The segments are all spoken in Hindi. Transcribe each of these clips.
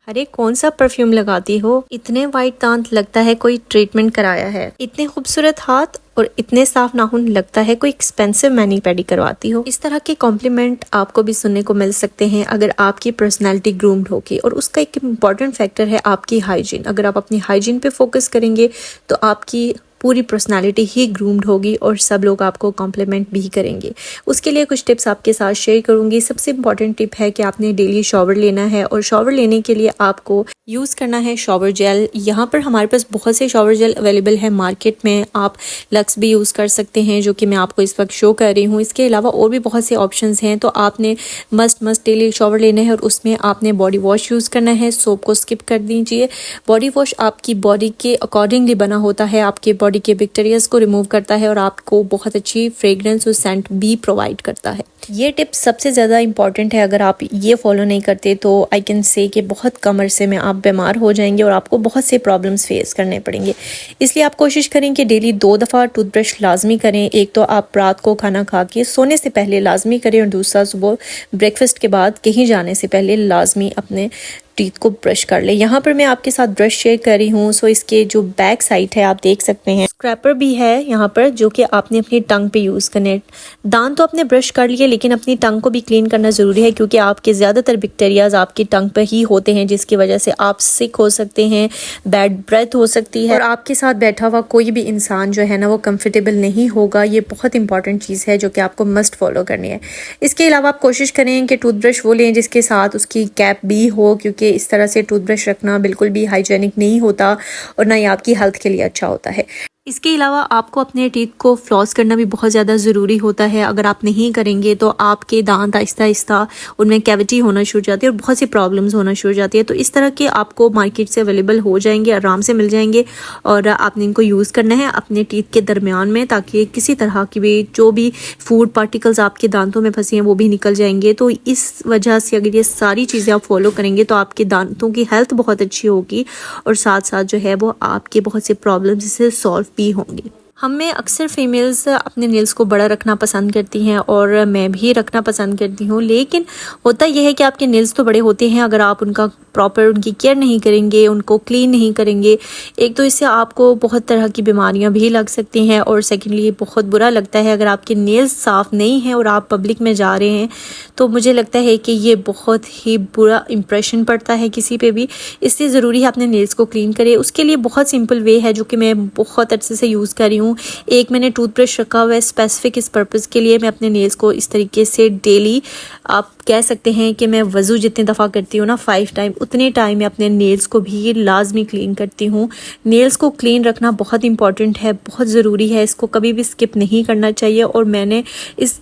अरे कौन सा परफ्यूम लगाती हो? इतने वाइट दांत, लगता है कोई ट्रीटमेंट कराया है। इतने खूबसूरत हाथ और इतने साफ नाखून, लगता है कोई एक्सपेंसिव मैनी पेडी करवाती हो। इस तरह के कॉम्प्लीमेंट आपको भी सुनने को मिल सकते हैं अगर आपकी पर्सनैलिटी ग्रूम्ड होगी। और उसका एक इम्पॉर्टेंट फैक्टर है आपकी हाइजीन। अगर आप अपनी हाइजीन पे फोकस करेंगे तो आपकी पूरी पर्सनालिटी ही ग्रूम्ड होगी और सब लोग आपको कॉम्प्लीमेंट भी करेंगे। उसके लिए कुछ टिप्स आपके साथ शेयर करूंगी। सबसे इम्पॉर्टेंट टिप है कि आपने डेली शॉवर लेना है और शॉवर लेने के लिए आपको यूज़ करना है शॉवर जेल। यहाँ पर हमारे पास बहुत से शॉवर जेल अवेलेबल है मार्केट में। आप लक्स भी यूज़ कर सकते हैं, जो कि मैं आपको इस वक्त शो कर रही हूँ। इसके अलावा और भी बहुत से ऑप्शंस हैं। तो आपने मस्ट डेली शॉवर लेना है और उसमें आपने बॉडी वॉश यूज़ करना है। सोप को स्किप कर दीजिए। बॉडी वॉश आपकी बॉडी के अकॉर्डिंगली बना होता है, आपके बॉडी के बैक्टीरियाज को रिमूव करता है और आपको बहुत अच्छी फ्रेग्रेंस और सेंट भी प्रोवाइड करता है। ये टिप सबसे ज़्यादा इंपॉर्टेंट है। अगर आप ये फॉलो नहीं करते तो आई कैन से कि बहुत कम अरसे में आप बीमार हो जाएंगे और आपको बहुत से प्रॉब्लम्स फेस करने पड़ेंगे। इसलिए आप कोशिश करें कि डेली 2 दफ़ा टूथब्रश लाजमी करें। एक तो आप रात को खाना खा के सोने से पहले लाजमी करें और दूसरा सुबह ब्रेकफास्ट के बाद कहीं जाने से पहले लाजमी अपने टीथ को ब्रश कर ले। यहाँ पर मैं आपके साथ ब्रश शेयर कर रही हूँ। सो इसके जो बैक साइड है आप देख सकते हैं, स्क्रैपर भी है यहाँ पर, जो कि आपने अपनी टंग पे यूज़ करने हैं। दांत तो आपने ब्रश कर लिए, लेकिन अपनी टंग को भी क्लीन करना ज़रूरी है, क्योंकि आपके ज़्यादातर बैक्टीरियाज आपकी टंग पर ही होते हैं, जिसकी वजह से आप सिक हो सकते हैं, बैड ब्रेथ हो सकती है और आपके साथ बैठा हुआ कोई भी इंसान जो है ना वो कंफर्टेबल नहीं होगा। ये बहुत इंपॉर्टेंट चीज़ है जो कि आपको मस्ट फॉलो करनी है। इसके अलावा आप कोशिश करें कि टूथब्रश वो लें जिसके साथ उसकी कैप भी हो, क्योंकि इस तरह से टूथब्रश रखना बिल्कुल भी हाइजेनिक नहीं होता और ना ही आपकी हेल्थ के लिए अच्छा होता है। इसके अलावा आपको अपने टीथ को फ्लॉस करना भी बहुत ज़्यादा ज़रूरी होता है। अगर आप नहीं करेंगे तो आपके दांत आहिस्ता आहिस्ता उनमें कैविटी होना शुरू हो जाती है और बहुत सी प्रॉब्लम्स होना शुरू हो जाती है। तो इस तरह के आपको मार्केट से अवेलेबल हो जाएंगे, आराम से मिल जाएंगे और आपने इनको यूज़ करना है अपने टीथ के दरमियान में, ताकि किसी तरह की भी जो भी फूड पार्टिकल्स आपके दांतों में फंसी हैं वो भी निकल जाएंगे। तो इस वजह से अगर ये सारी चीज़ें आप फॉलो करेंगे तो आपके दांतों की हेल्थ बहुत अच्छी होगी और साथ साथ जो है वो आपके बहुत से प्रॉब्लम्स इससे सॉल्व भी होंगी। हम में अक्सर फीमेल्स अपने नेल्स को बड़ा रखना पसंद करती हैं और मैं भी रखना पसंद करती हूँ, लेकिन होता यह है कि आपके नेल्स तो बड़े होते हैं, अगर आप उनका प्रॉपर उनकी केयर नहीं करेंगे, उनको क्लीन नहीं करेंगे, एक तो इससे आपको बहुत तरह की बीमारियां भी लग सकती हैं और सेकेंडली बहुत बुरा लगता है अगर आपके नेल्स साफ़ नहीं हैं और आप पब्लिक में जा रहे हैं, तो मुझे लगता है कि ये बहुत ही बुरा इंप्रेशन पड़ता है किसी पे भी। इसलिए ज़रूरी है अपने नेल्स को क्लीन करें। उसके लिए बहुत सिंपल वे है जो कि मैं बहुत अच्छे से यूज़ कर रही हूँ। एक मैंने टूथब्रश रखा हुआ है स्पेसिफिक इस पर्पज़ के लिए। मैं अपने नेल्स को इस तरीके से डेली, आप कह सकते हैं कि मैं वज़ू जितनी दफ़ा करती हूँ ना 5 टाइम, उतने टाइम मैं अपने नेल्स को भी लाजमी क्लीन करती हूँ। नेल्स को क्लीन रखना बहुत इंपॉर्टेंट है, बहुत ज़रूरी है, इसको कभी भी स्किप नहीं करना चाहिए। और मैंने इस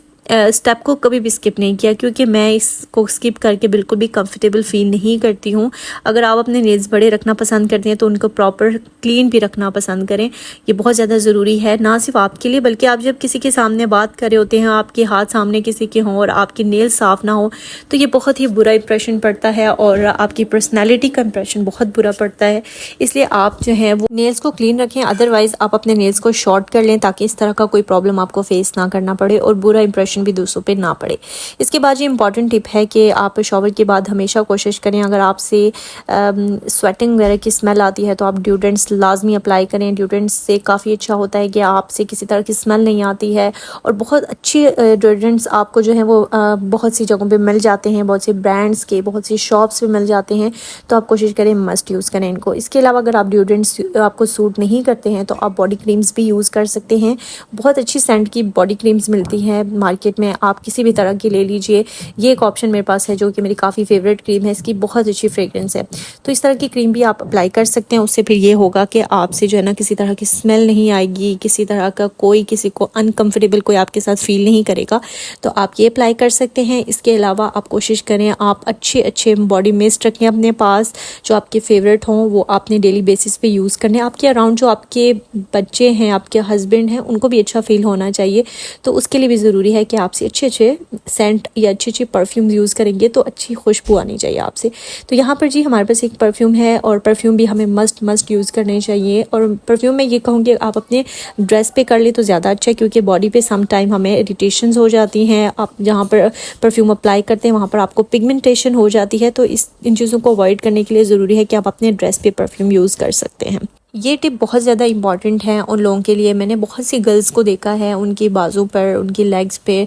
स्टेप को कभी भी स्किप नहीं किया, क्योंकि मैं इसको स्किप करके बिल्कुल भी कंफर्टेबल फील नहीं करती हूँ। अगर आप अपने नेल्स बड़े रखना पसंद करते हैं तो उनको प्रॉपर क्लीन भी रखना पसंद करें। ये बहुत ज़्यादा ज़रूरी है, ना सिर्फ आपके लिए बल्कि आप जब किसी के सामने बात कर रहे होते हैं, आपके हाथ सामने किसी के हों और आपके नेल्स साफ़ ना हो तो ये बहुत ही बुरा इंप्रेशन पड़ता है और आपकी पर्सनैलिटी का इंप्रेशन बहुत बुरा पड़ता है। इसलिए आप जो है वो नेल्स को क्लीन रखें, अदरवाइज़ आप अपने नेल्स को शॉर्ट कर लें ताकि इस तरह का कोई प्रॉब्लम आपको फेस ना करना पड़े और बुरा इंप्रेशन भी दूसरों पे ना पड़े। इसके बाद ये इंपॉर्टेंट टिप है कि आप शॉवर के बाद हमेशा कोशिश करें, अगर आपसे स्वेटिंग वगैरह की स्मेल आती है तो आप ड्यूडेंट्स लाजमी अप्लाई करें। ड्यूडेंट्स से काफ़ी अच्छा होता है कि आपसे किसी तरह की स्मेल नहीं आती है और बहुत अच्छी ड्यूडेंट्स आपको जो है वो बहुत सी जगहों पे मिल जाते हैं, बहुत से ब्रांड्स के, बहुत सी शॉप्स पे मिल जाते हैं। तो आप कोशिश करें मस्ट यूज़ करें इनको। इसके अलावा अगर आप ड्यूडेंट्स आपको सूट नहीं करते हैं तो आप बॉडी क्रीम्स भी यूज़ कर सकते हैं। बहुत अच्छी सेंट की बॉडी क्रीम्स मिलती हैं मार्केट में, आप किसी भी तरह की ले लीजिए। ये एक ऑप्शन मेरे पास है जो कि मेरी काफ़ी फेवरेट क्रीम है, इसकी बहुत अच्छी फ्रेग्रेंस है। तो इस तरह की क्रीम भी आप अप्लाई कर सकते हैं। उससे फिर ये होगा कि आपसे जो है ना किसी तरह की स्मेल नहीं आएगी, किसी तरह का कोई किसी को अनकंफर्टेबल कोई आपके साथ फील नहीं करेगा। तो आप ये अप्लाई कर सकते हैं। इसके अलावा आप कोशिश करें आप अच्छे अच्छे बॉडी मिस्ट रखें अपने पास जो आपके फेवरेट हों, वो आपने डेली बेसिस पे यूज़ करने। आपके अराउंड जो आपके बच्चे हैं, आपके हस्बैंड हैं, उनको भी अच्छा फील होना चाहिए। तो उसके लिए भी ज़रूरी है कि आपसे अच्छे अच्छे सेंट या अच्छे अच्छे परफ्यूम्स यूज़ करेंगे तो अच्छी खुशबू आनी चाहिए आपसे। तो यहाँ पर जी हमारे पास एक एक परफ्यूम है और परफ्यूम भी हमें मस्ट यूज़ करने चाहिए। और परफ्यूम में ये कहूँगी आप अपने ड्रेस पे कर ले तो ज़्यादा अच्छा है, क्योंकि बॉडी पे सम टाइम हमें इरिटेशंस हो जाती हैं। आप जहाँ पर परफ्यूम अप्लाई करते हैं वहाँ पर आपको पिगमेंटेशन हो जाती है, तो इन चीज़ों को अवॉइड करने के लिए ज़रूरी है कि आप अपने ड्रेस पे परफ्यूम यूज़ कर सकते हैं। ये टिप बहुत ज़्यादा इंपॉर्टेंट है उन लोगों के लिए। मैंने बहुत सी गर्ल्स को देखा है, उनकी बाजू पर, उनकी लेग्स पे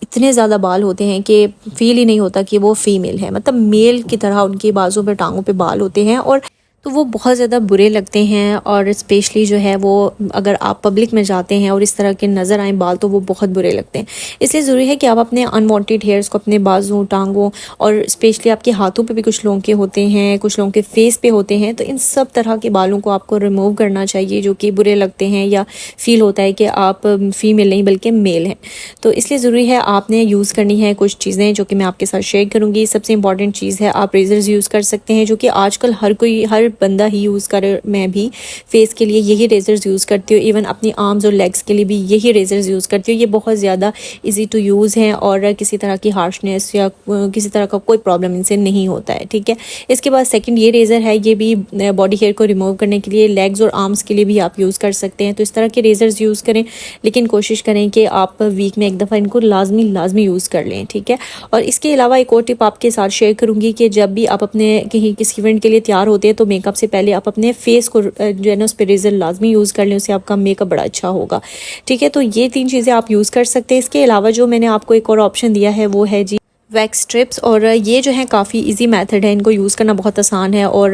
इतने ज़्यादा बाल होते हैं कि फील ही नहीं होता कि वो फीमेल है, मतलब मेल की तरह उनकी बाजू पे, टांगों पे बाल होते हैं, और तो वो बहुत ज़्यादा बुरे लगते हैं। और स्पेशली जो है वो अगर आप पब्लिक में जाते हैं और इस तरह के नज़र आए बाल तो वो बहुत बुरे लगते हैं। इसलिए ज़रूरी है कि आप अपने अनवांटेड हेयर्स को अपने बाजू, टांगों और स्पेशली आपके हाथों पे भी कुछ लोगों के होते हैं, कुछ लोगों के फेस पे होते हैं, तो इन सब तरह के बालों को आपको रिमूव करना चाहिए जो कि बुरे लगते हैं या फील होता है कि आप फीमेल नहीं बल्कि मेल हैं। तो इसलिए ज़रूरी है आपने यूज़ करनी है कुछ चीज़ें जो कि मैं आपके साथ शेयर करूँगी। सबसे इंपॉर्टेंट चीज़ है आप रेजर्स यूज़ कर सकते हैं, जो कि आजकल हर बंदा ही यूज़ करे। मैं भी फेस के लिए यही रेजर्स यूज़ करती हूँ, इवन अपनी आर्म्स और लेग्स के लिए भी यही रेजर्स यूज़ करती हूँ। ये बहुत ज़्यादा इजी टू यूज़ हैं और किसी तरह की हार्शनेस या किसी तरह का कोई प्रॉब्लम इनसे नहीं होता है, ठीक है। इसके बाद सेकंड ये रेज़र है, ये भी बॉडी हेयर को रिमूव करने के लिए, लेग्स और आर्म्स के लिए भी आप यूज़ कर सकते हैं। तो इस तरह के रेजर्स यूज़ करें, लेकिन कोशिश करें कि आप वीक में एक दफ़ा इनको लाजमी यूज़ कर लें, ठीक है। और इसके अलावा एक और टिप आपके साथ शेयर करूँगी कि जब भी आप अपने कहीं किसी इवेंट के लिए तैयार होते हैं तो मेकअप से पहले आप अपने फेस को जो है ना उस पर रेजर लाजमी यूज़ कर लें, उससे आपका मेकअप बड़ा अच्छा होगा, ठीक है। तो ये 3 चीज़ें आप यूज़ कर सकते हैं। इसके अलावा जो मैंने आपको एक और ऑप्शन दिया है वो है जी वैक्स स्ट्रिप्स, और ये जो है काफ़ी इजी मेथड है, इनको यूज़ करना बहुत आसान है और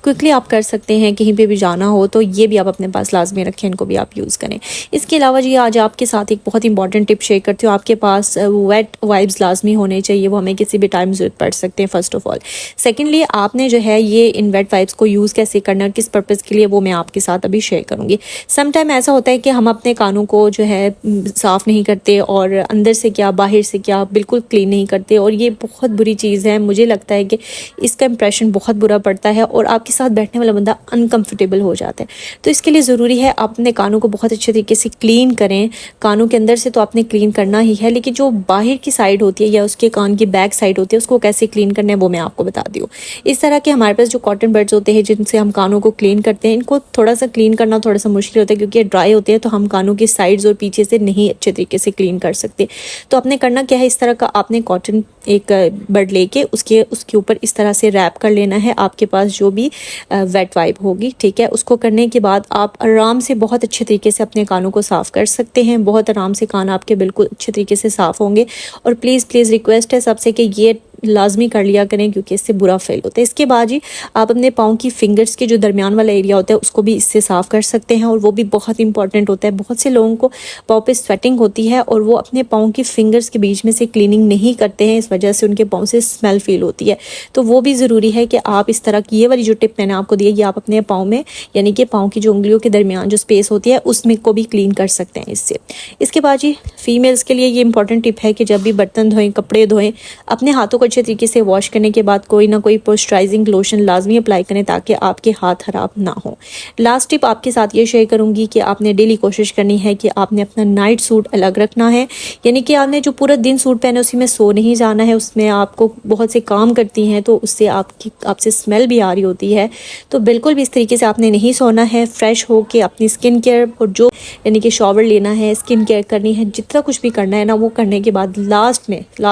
क्विकली आप कर सकते हैं। कहीं पे भी जाना हो तो ये भी आप अपने पास लाजमी रखें, इनको भी आप यूज़ करें। इसके अलावा जी आज आपके साथ एक बहुत इंपॉर्टेंट टिप शेयर करती हूँ। आपके पास वेट वाइप्स लाजमी होने चाहिए, वो हमें किसी भी टाइम ज़रूरत पड़ सकते हैं फर्स्ट ऑफ ऑल। सेकेंडली आपने जो है ये इन वेट वाइप्स को यूज़ कैसे करना, किस पर्पज़ के लिए, वो मैं आपके साथ अभी शेयर करूँगी। समटाइम ऐसा होता है कि हम अपने कानों को जो है साफ़ नहीं करते और अंदर से क्या बाहर से क्या बिल्कुल क्लीन नहीं करते, और ये बहुत बुरी चीज़ है। मुझे लगता है कि इसका इंप्रेशन बहुत बुरा पड़ता है और आपके साथ बैठने वाला बंदा अनकंफर्टेबल हो जाता है। तो इसके लिए ज़रूरी है आप अपने कानों को बहुत अच्छे तरीके से क्लीन करें। कानों के अंदर से तो आपने क्लीन करना ही है, लेकिन जो बाहर की साइड होती है या उसके कान की बैक साइड होती है उसको कैसे क्लीन करना है वो मैं आपको बता दी हूँ। इस तरह के हमारे पास जो कॉटन बड्स होते हैं जिनसे हम कानों को क्लीन करते हैं, इनको थोड़ा सा क्लीन करना थोड़ा सा मुश्किल होता है क्योंकि ड्राई होते हैं, तो हम कानों की साइड्स और पीछे से नहीं अच्छे तरीके से क्लीन कर सकते। तो आपने करना क्या है, इस तरह का आपने कॉटन एक बड लेके उसके ऊपर इस तरह से रैप कर लेना है आपके पास जो भी वेट वाइप होगी, ठीक है। उसको करने के बाद आप आराम से बहुत अच्छे तरीके से अपने कानों को साफ़ कर सकते हैं। बहुत आराम से कान आपके बिल्कुल अच्छे तरीके से साफ़ होंगे। और प्लीज़ रिक्वेस्ट है सबसे कि ये लाजमी कर लिया करें क्योंकि इससे बुरा फेल होता है। इसके बाद ही आप अपने पाँव की फिंगर्स के जो दरमियान वाला एरिया होता है उसको भी इससे साफ़ कर सकते हैं, और वो भी बहुत इंपॉर्टेंट होता है। बहुत से लोगों को पाँव पे स्वेटिंग होती है और वो अपने पाँव की फिंगर्स के बीच में से क्लीनिंग नहीं करते हैं, इस वजह से उनके पाँव से स्मेल फील होती है। तो वो भी ज़रूरी है कि आप इस तरह की ये वाली जो टिप मैंने आपको दी है ये आप अपने पाँव में यानी कि पाँव की जो उंगलियों के दरमियान जो स्पेस होती है उसमें को भी क्लीन कर सकते हैं इससे। इसके बाद जी फीमेल्स के लिए ये इंपॉर्टेंट टिप है कि जब भी बर्तन धोएं, कपड़े धोएं, अपने हाथों को अच्छे तरीके से वॉश करने के बाद कोई ना कोई मॉइस्चराइजिंग लोशन लाजमी अप्लाई करें ताकि आपके हाथ खराब ना हो। लास्ट टिप आपके साथ ये शेयर करूंगी कि आपने डेली कोशिश करनी है कि आपने अपना नाइट सूट अलग रखना है, यानी कि आपने जो पूरा दिन सूट पहने उसी में सो नहीं जाना है। उसमें आपको बहुत से काम करती हैं तो उससे आपसे स्मेल भी आ रही होती है, तो बिल्कुल भी इस तरीके से आपने नहीं सोना है। फ्रेश हो के अपनी स्किन केयर और जो यानी कि शॉवर लेना है, स्किन केयर करनी है, जितना कुछ भी करना है ना वो करने के बाद लास्ट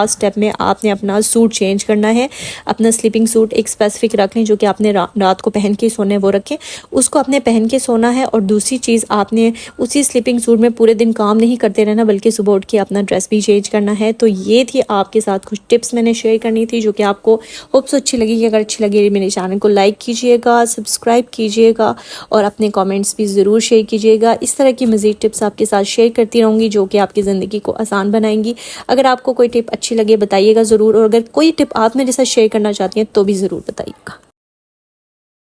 स्टेप में आपने अपना सूट चेंज करना है। अपना स्लीपिंग सूट एक स्पेसिफिक रख लें जो कि आपने रात को पहन के सोना है वो रखें, उसको आपने पहन के सोना है। और दूसरी चीज़ आपने उसी स्लीपिंग सूट में पूरे दिन काम नहीं करते रहना बल्कि सुबह उठ के अपना ड्रेस भी चेंज करना है। तो ये थी आपके साथ कुछ टिप्स मैंने शेयर करनी थी जो कि आपको होप्स अच्छी लगेगी। अगर अच्छी लगी मेरे चैनल को लाइक कीजिएगा, सब्सक्राइब कीजिएगा और अपने कमेंट्स भी ज़रूर शेयर कीजिएगा। इस तरह की मज़ीद टिप्स आपके साथ शेयर करती रहूँगी जो कि आपकी ज़िंदगी को आसान बनाएंगी। अगर आपको कोई टिप अच्छी लगे बताइएगा ज़रूर, और अगर कोई टिप आप मेरे साथ शेयर करना चाहती हैं तो भी ज़रूर बताइएगा।